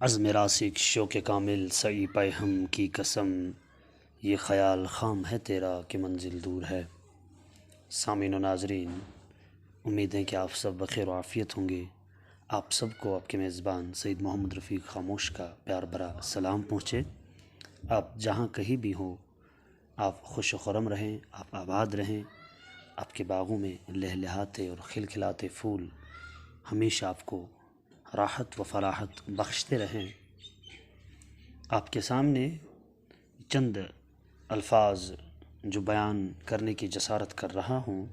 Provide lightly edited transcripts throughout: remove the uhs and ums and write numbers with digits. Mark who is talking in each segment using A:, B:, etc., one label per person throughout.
A: عزم راسخ شوق کامل سعی پہ ہم کی قسم، یہ خیال خام ہے تیرا کہ منزل دور ہے۔ سامعین و ناظرین، امید ہے کہ آپ سب بخیر و عافیت ہوں گے۔ آپ سب کو آپ کے میزبان سید محمد رفیق خاموش کا پیار بھرا سلام پہنچے۔ آپ جہاں کہیں بھی ہوں، آپ خوش و خرم رہیں، آپ آباد رہیں، آپ کے باغوں میں لہلہاتے اور کھلکھلاتے پھول ہمیشہ آپ کو راحت و فراحت بخشتے رہیں۔ آپ کے سامنے چند الفاظ جو بیان کرنے کی جسارت کر رہا ہوں،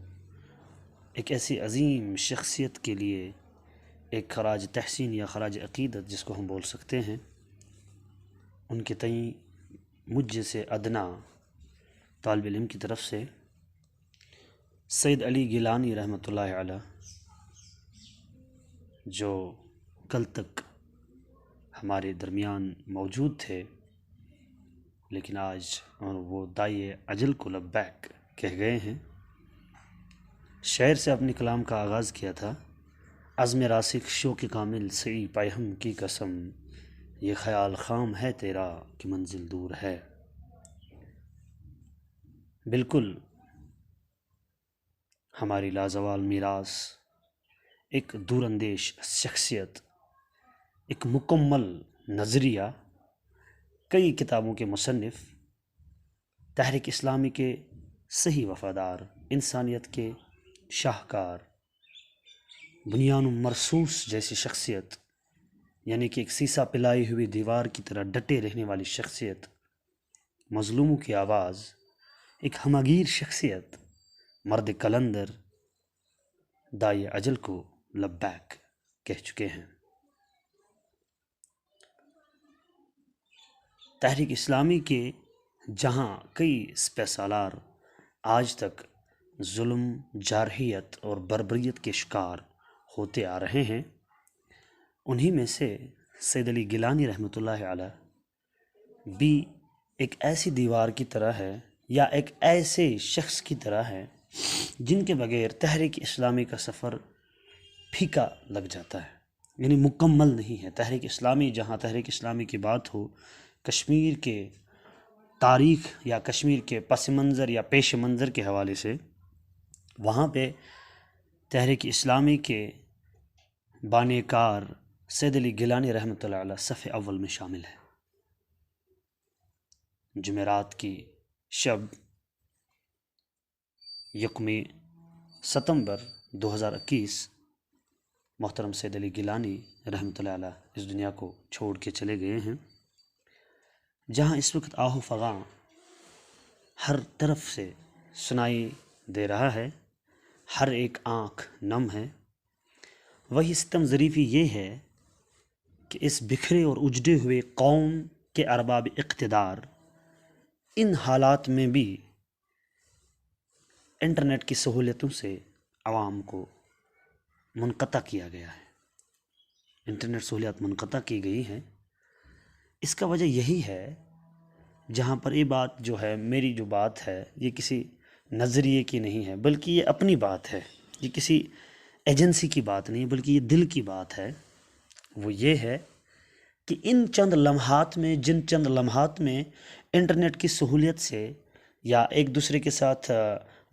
A: ایک ایسی عظیم شخصیت کے لیے ایک خراج تحسین یا خراج عقیدت جس کو ہم بول سکتے ہیں، ان کے تئیں مجھ جیسے ادنا طالب علم کی طرف سے سید علی گیلانی رحمۃ اللہ علیہ، جو کل تک ہمارے درمیان موجود تھے لیکن آج وہ داعی اجل کو لبیک کہہ گئے ہیں، شعر سے اپنے کلام کا آغاز کیا تھا۔ عزم راسخ شوق کامل سعی پہ ہم کی قسم، یہ خیال خام ہے تیرا کہ منزل دور ہے۔ بالکل ہماری لازوال میراث، ایک دور اندیش شخصیت، ایک مکمل نظریہ، کئی کتابوں کے مصنف، تحریک اسلامی کے صحیح وفادار، انسانیت کے شاہکار، بنیان مرصوص جیسی شخصیت، یعنی کہ ایک سیسا پلائی ہوئی دیوار کی طرح ڈٹے رہنے والی شخصیت، مظلوموں کی آواز، ایک ہمگیر شخصیت، مرد کلندر، داعی اجل کو لبیک کہہ چکے ہیں۔ تحریک اسلامی کے جہاں کئی سپہ سالار آج تک ظلم، جارحیت اور بربریت کے شکار ہوتے آ رہے ہیں، انہی میں سے سید علی گیلانی رحمۃ اللہ علیہ بھی ایک ایسی دیوار کی طرح ہے، یا ایک ایسے شخص کی طرح ہے جن کے بغیر تحریک اسلامی کا سفر پھیکا لگ جاتا ہے، یعنی مکمل نہیں ہے۔ تحریک اسلامی، جہاں تحریک اسلامی کی بات ہو، کشمیر کے تاریخ یا کشمیر کے پس منظر یا پیش منظر کے حوالے سے، وہاں پہ تحریک اسلامی کے بانی کار سید علی گیلانی رحمۃ اللہ علیہ صف اول میں شامل ہے۔ جمعرات کی شب، یکم ستمبر 2021، محترم سید علی گیلانی رحمۃ اللہ علیہ اس دنیا کو چھوڑ کے چلے گئے ہیں۔ جہاں اس وقت آہ و فغاں ہر طرف سے سنائی دے رہا ہے، ہر ایک آنکھ نم ہے، وہی ستم ظریفی یہ ہے کہ اس بکھرے اور اجڑے ہوئے قوم کے ارباب اقتدار ان حالات میں بھی انٹرنیٹ کی سہولتوں سے عوام کو منقطع کیا گیا ہے۔ انٹرنیٹ سہولیات منقطع کی گئی ہیں۔ اس کا وجہ یہی ہے، جہاں پر یہ بات جو ہے، میری جو بات ہے، یہ کسی نظریے کی نہیں ہے، بلکہ یہ اپنی بات ہے، یہ کسی ایجنسی کی بات نہیں، بلکہ یہ دل کی بات ہے۔ وہ یہ ہے کہ ان چند لمحات میں، جن چند لمحات میں انٹرنیٹ کی سہولیت سے یا ایک دوسرے کے ساتھ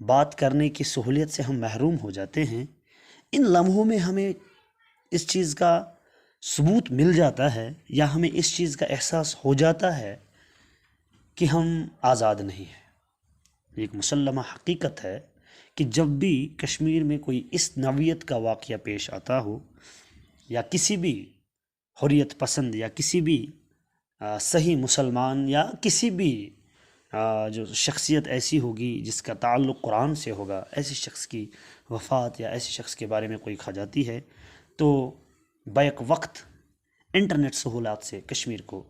A: بات کرنے کی سہولیت سے ہم محروم ہو جاتے ہیں، ان لمحوں میں ہمیں اس چیز کا ثبوت مل جاتا ہے، یا ہمیں اس چیز کا احساس ہو جاتا ہے کہ ہم آزاد نہیں ہیں۔ یہ ایک مسلمہ حقیقت ہے کہ جب بھی کشمیر میں کوئی اس نوعیت کا واقعہ پیش آتا ہو، یا کسی بھی حریت پسند یا کسی بھی صحیح مسلمان یا کسی بھی جو شخصیت ایسی ہوگی جس کا تعلق قرآن سے ہوگا، ایسی شخص کی وفات یا ایسے شخص کے بارے میں کوئی کھجاتی ہے، تو بیک وقت انٹرنیٹ سہولات سے کشمیر کو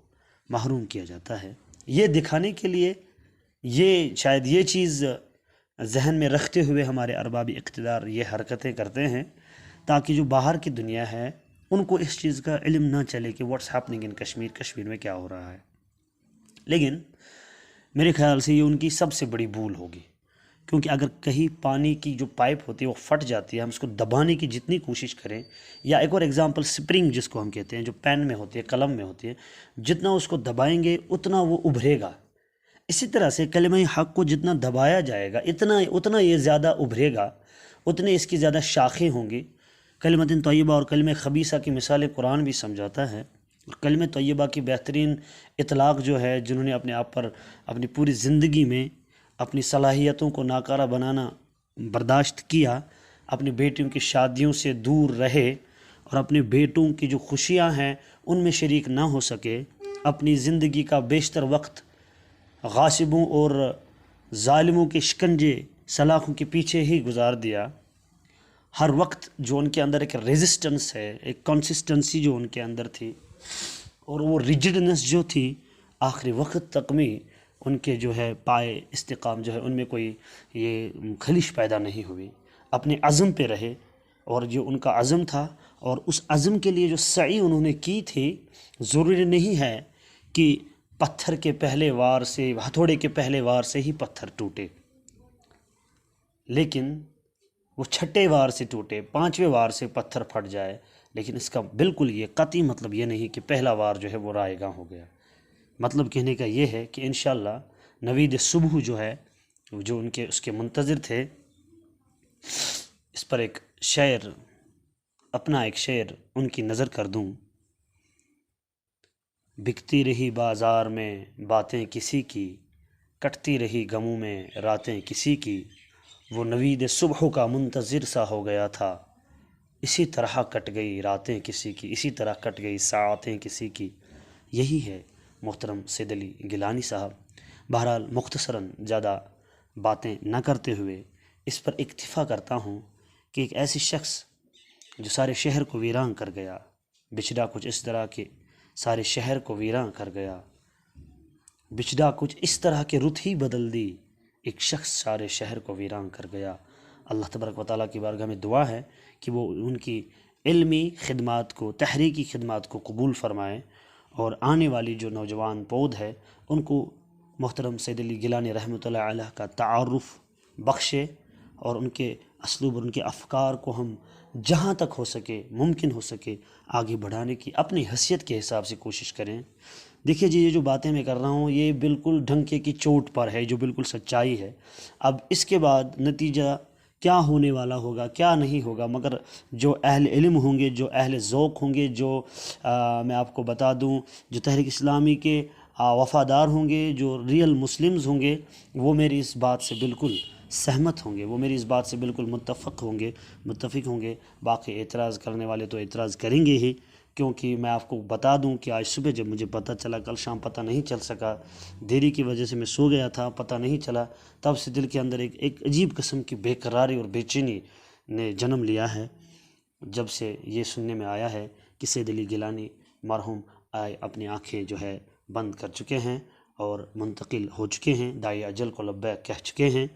A: محروم کیا جاتا ہے۔ یہ دکھانے کے لیے، یہ شاید یہ چیز ذہن میں رکھتے ہوئے ہمارے ارباب اقتدار یہ حرکتیں کرتے ہیں، تاکہ جو باہر کی دنیا ہے ان کو اس چیز کا علم نہ چلے کہ what's happening in Kashmir, Kashmir میں کیا ہو رہا ہے۔ لیکن میرے خیال سے یہ ان کی سب سے بڑی بھول ہوگی، کیونکہ اگر کہیں پانی کی جو پائپ ہوتی ہے وہ پھٹ جاتی ہے، ہم اس کو دبانے کی جتنی کوشش کریں، یا ایک اور ایگزامپل سپرنگ جس کو ہم کہتے ہیں، جو پین میں ہوتی ہے، قلم میں ہوتی ہے، جتنا اس کو دبائیں گے اتنا وہ ابھرے گا۔ اسی طرح سے کلمہ حق کو جتنا دبایا جائے گا اتنا یہ زیادہ ابھرے گا، اتنے اس کی زیادہ شاخیں ہوں گی۔ کلمۃ طیبہ اور کلمہ خبیثہ کی مثال قرآن بھی سمجھاتا ہے۔ کلمہ طیبہ کی بہترین اطلاق جو ہے، جنہوں نے اپنے آپ پر اپنی پوری زندگی میں اپنی صلاحیتوں کو ناکارہ بنانا برداشت کیا، اپنی بیٹیوں کی شادیوں سے دور رہے اور اپنے بیٹوں کی جو خوشیاں ہیں ان میں شریک نہ ہو سکے، اپنی زندگی کا بیشتر وقت غاصبوں اور ظالموں کے شکنجے سلاخوں کے پیچھے ہی گزار دیا۔ ہر وقت جو ان کے اندر ایک ریزسٹنس ہے، ایک کنسسٹنسی جو ان کے اندر تھی، اور وہ ریجڈنس جو تھی، آخری وقت تک میں ان کے جو ہے پائے استقام جو ہے ان میں کوئی یہ خلش پیدا نہیں ہوئی، اپنے عزم پہ رہے، اور جو ان کا عزم تھا اور اس عزم کے لیے جو سعی انہوں نے کی تھی، ضروری نہیں ہے کہ پتھر کے پہلے وار سے، ہتھوڑے کے پہلے وار سے ہی پتھر ٹوٹے، لیکن وہ چھٹے وار سے ٹوٹے، پانچویں وار سے پتھر پھٹ جائے، لیکن اس کا بالکل یہ قطعی مطلب یہ نہیں کہ پہلا وار جو ہے وہ رائے گاں ہو گیا۔ مطلب کہنے کا یہ ہے کہ انشاءاللہ نوید صبح جو ہے، جو اس کے منتظر تھے، اس پر ایک شعر، اپنا ایک شعر ان کی نظر کر دوں۔ بکتی رہی بازار میں باتیں کسی کی، کٹتی رہی غموں میں راتیں کسی کی، وہ نوید صبح کا منتظر سا ہو گیا تھا، اسی طرح کٹ گئی راتیں کسی کی، اسی طرح کٹ گئی ساعتیں کسی کی۔ یہی ہے محترم سید علی گیلانی صاحب۔ بہرحال مختصراً زیادہ باتیں نہ کرتے ہوئے اس پر اکتفا کرتا ہوں کہ ایک ایسی شخص جو سارے شہر کو ویراں کر گیا، بچھڑا کچھ اس طرح کے سارے شہر کو ویراں کر گیا، بچھڑا کچھ اس طرح کے رت ہی بدل دی، ایک شخص سارے شہر کو ویراں کر گیا۔ اللہ تبارک و تعالیٰ کی بارگاہ میں دعا ہے کہ وہ ان کی علمی خدمات کو، تحریکی خدمات کو قبول فرمائے، اور آنے والی جو نوجوان پود ہے ان کو محترم سید علی گیلانی رحمۃ اللہ علیہ کا تعارف بخشے، اور ان کے اسلوب اور ان کے افکار کو ہم جہاں تک ہو سکے، ممکن ہو سکے، آگے بڑھانے کی اپنی حیثیت کے حساب سے کوشش کریں۔ دیکھیے جی، یہ جو باتیں میں کر رہا ہوں یہ بالکل ڈھنکے کی چوٹ پر ہے، جو بالکل سچائی ہے۔ اب اس کے بعد نتیجہ کیا ہونے والا ہوگا، کیا نہیں ہوگا، مگر جو اہل علم ہوں گے، جو اہل ذوق ہوں گے، جو میں آپ کو بتا دوں جو تحریک اسلامی کے وفادار ہوں گے، جو ریئل مسلمز ہوں گے، وہ میری اس بات سے بالکل سہمت ہوں گے، وہ میری اس بات سے بالکل متفق ہوں گے۔ باقی اعتراض کرنے والے تو اعتراض کریں گے ہی، کیونکہ میں آپ کو بتا دوں کہ آج صبح جب مجھے پتہ چلا، کل شام پتہ نہیں چل سکا، دیری کی وجہ سے میں سو گیا تھا، پتہ نہیں چلا، تب سے دل کے اندر ایک عجیب قسم کی بے قراری اور بے چینی نے جنم لیا ہے، جب سے یہ سننے میں آیا ہے کہ سید علی گیلانی مرحوم اپنی آنکھیں جو ہے بند کر چکے ہیں اور منتقل ہو چکے ہیں، داعی اجل کو لبیک کہہ چکے ہیں،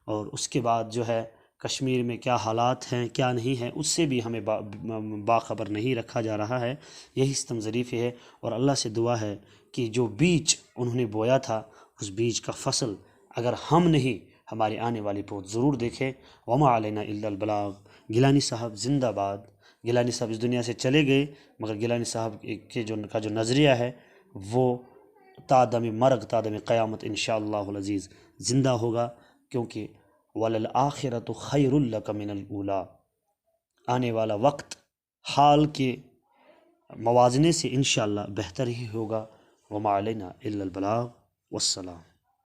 A: اور اس کے بعد جو ہے کشمیر میں کیا حالات ہیں، کیا نہیں ہیں، اس سے بھی ہمیں باخبر نہیں رکھا جا رہا ہے۔ یہی ستم ظریفی ہے، اور اللہ سے دعا ہے کہ جو بیج انہوں نے بویا تھا، اس بیج کا فصل اگر ہم نہیں، ہماری آنے والی پوت ضرور دیکھے۔ وما علینا الا البلاغ۔ گیلانی صاحب زندہ باد۔ گیلانی صاحب اس دنیا سے چلے گئے، مگر گیلانی صاحب کے جو نظریہ ہے وہ تا دم مرگ، تا دم قیامت انشاءاللہ العزیز زندہ ہوگا، کیونکہ وَلَلْآخِرَةُ خَيْرٌ لَكَ مِنَ الْأُولَىٰ، آنے والا وقت حال کے موازنے سے انشاءاللہ بہتر ہی ہوگا۔ وما علینا الا البلاغ، والسلام۔